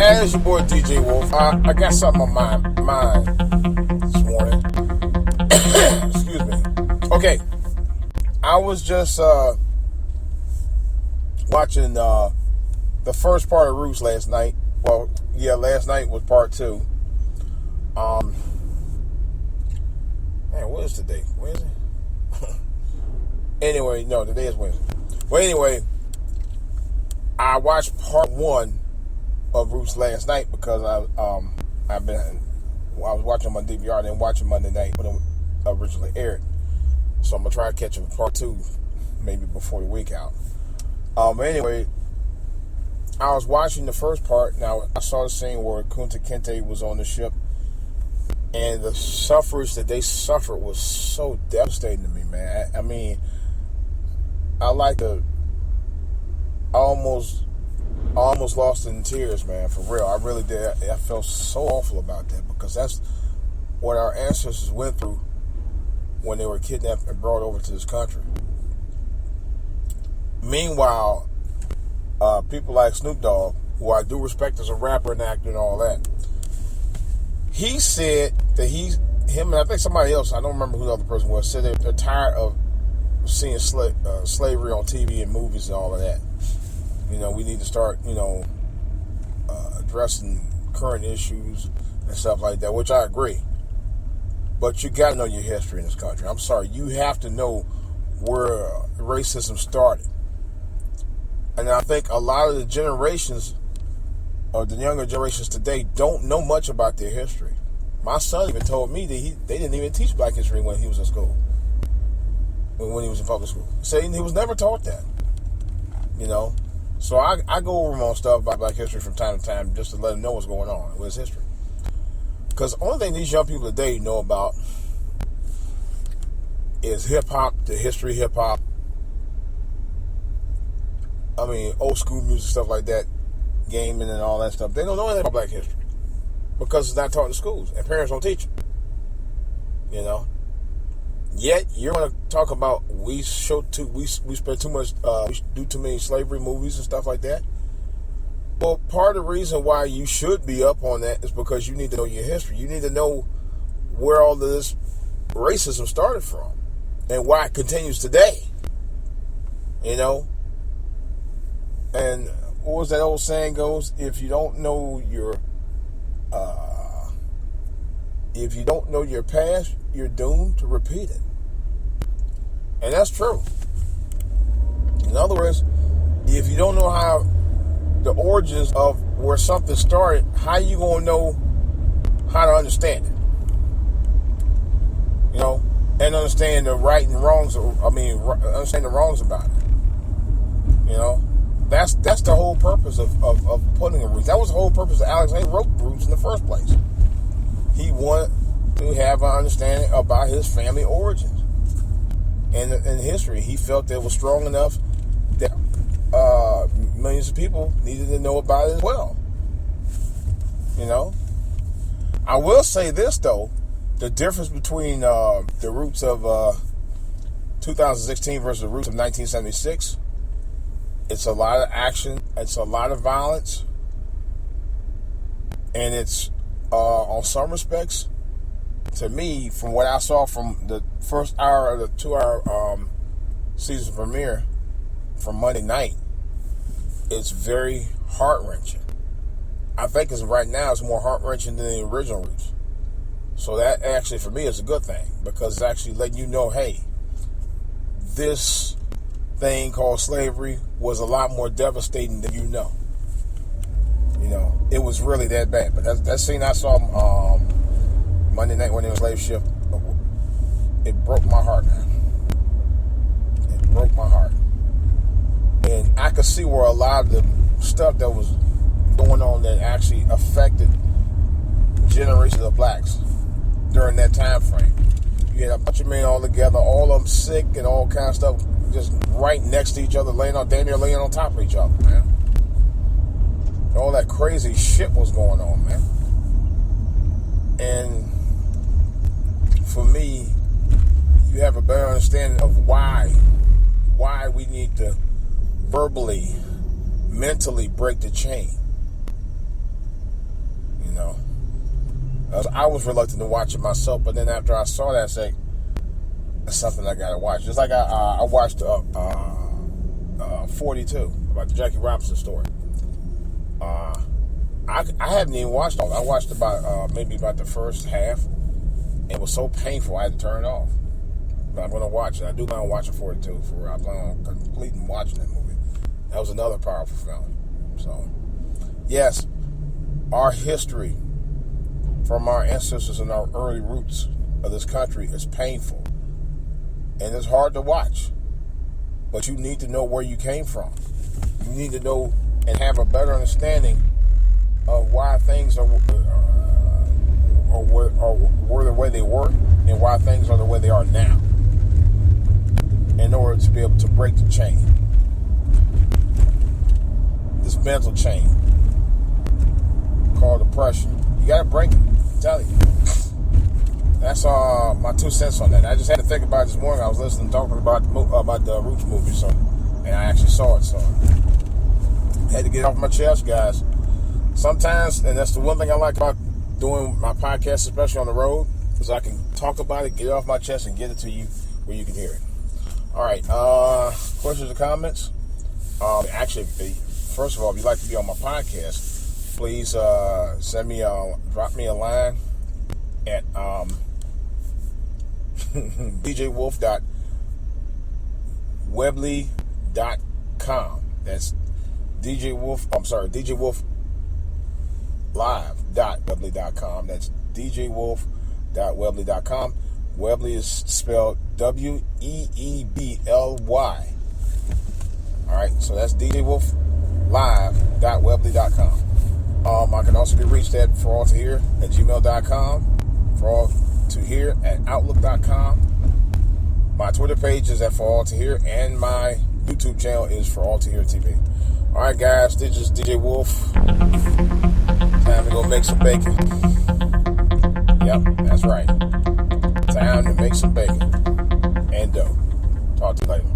As your boy DJ Wolf, I got something on my mind this morning. Excuse me. Okay, I was just watching the first part of Roots last night. Well, yeah, last night was part 2. Man, what is today? Wednesday? Anyway, no, today is Wednesday. Well, anyway, I watched part 1 of Roots last night because I was watching my DVR and then watching Monday night when it originally aired. So I'm gonna try to catch up with part 2 maybe before the week out. Anyway, I was watching the first part. Now I saw the scene where Kunta Kinte was on the ship, and the suffrage that they suffered was so devastating to me, man. I mean, I almost lost in tears, man, for real. I really did. I felt so awful about that because that's what our ancestors went through when they were kidnapped and brought over to this country. Meanwhile, people like Snoop Dogg, who I do respect as a rapper and actor and all that, he said that him and I think somebody else, I don't remember who the other person was, said they're tired of seeing slavery on TV and movies and all of that. You know, we need to start, addressing current issues and stuff like that, which I agree. But you got to know your history in this country. I'm sorry, you have to know where racism started. And I think a lot of the generations, or the younger generations today, don't know much about their history. My son even told me that they didn't even teach black history when he was in school, when he was in public school. Saying he was never taught that, So I go over my stuff about black history from time to time just to let them know what's going on with his history. Because the only thing these young people today know about is hip-hop, the history of hip-hop. I mean, old school music, stuff like that, gaming and all that stuff. They don't know anything about black history because it's not taught in schools and parents don't teach it. Yet you're going to talk about we spend too much, we do too many slavery movies and stuff like that. Well, part of the reason why you should be up on that is because you need to know your history. You need to know where all of this racism started from and why it continues today. And what was that old saying goes? If you don't know your past, you're doomed to repeat it. And that's true. In other words, if you don't know how the origins of where something started, how you gonna know how to understand it? And understand the right and wrongs. Understand the wrongs about it. That's the whole purpose of putting a Roots. That was the whole purpose of Alexander wrote Roots in the first place. He wanted to have an understanding about his family origins and history. He felt that it was strong enough that millions of people needed to know about it as well. I will say this though, the difference between the Roots of 2016 versus the Roots of 1976, it's a lot of action, it's a lot of violence, and it's on some respects, to me, from what I saw from the first hour of the 2-hour season premiere from Monday night, it's very heart-wrenching. I think right now it's more heart-wrenching than the original Roots. So that actually, for me, is a good thing, because it's actually letting you know, hey, this thing called slavery was a lot more devastating than you know. It was really that bad. But that scene I saw Monday night when it was slave ship, it broke my heart, man. It broke my heart. And I could see where a lot of the stuff that was going on that actually affected generations of blacks during that time frame. You had a bunch of men all together, all of them sick and all kinds of stuff, just right next to each other, damn near laying on top of each other, man. All that crazy shit was going on, man. And for me, you have a better understanding of why we need to verbally, mentally break the chain. know. I was reluctant to watch it myself, but then after I saw that, I said, that's something I gotta watch. Just like I watched 42 about the Jackie Robinson story. I haven't even watched all. I watched about maybe about the first half. It was so painful I had to turn it off. But I'm gonna watch it. I do plan on watching 42. I plan on completing watching that movie. That was another powerful film. So, yes, our history from our ancestors and our early roots of this country is painful. And it's hard to watch. But you need to know where you came from. You need to know and have a better understanding of why things were the way they were and why things are the way they are now, in order to be able to break the chain, this mental chain called depression. You gotta break it. I'm telling you. That's my 2 cents on that. I just had to think about it this morning. I was listening, talking about the Roots movie, so, and I actually saw it, so I had to get it off my chest, guys. Sometimes, and that's the one thing I like about doing my podcast, especially on the road, is I can talk about it, get it off my chest, and get it to you where you can hear it. All right, questions or comments? Actually, first of all, if you'd like to be on my podcast, please drop me a line at djwolf.webley.com. That's djwolf.webley.com. That's djwolf.webley.com. Webley is spelled Weebly. Alright, so that's djwolf.webley.com. I can also be reached at foralltohear@gmail.com, foralltohear@outlook.com. My Twitter page is at foralltohear, and my YouTube channel is foralltohear TV. Alright, guys, this is DJ Wolf. Time to go make some bacon. Yep, that's right. Time to make some bacon and dough. Talk to you later.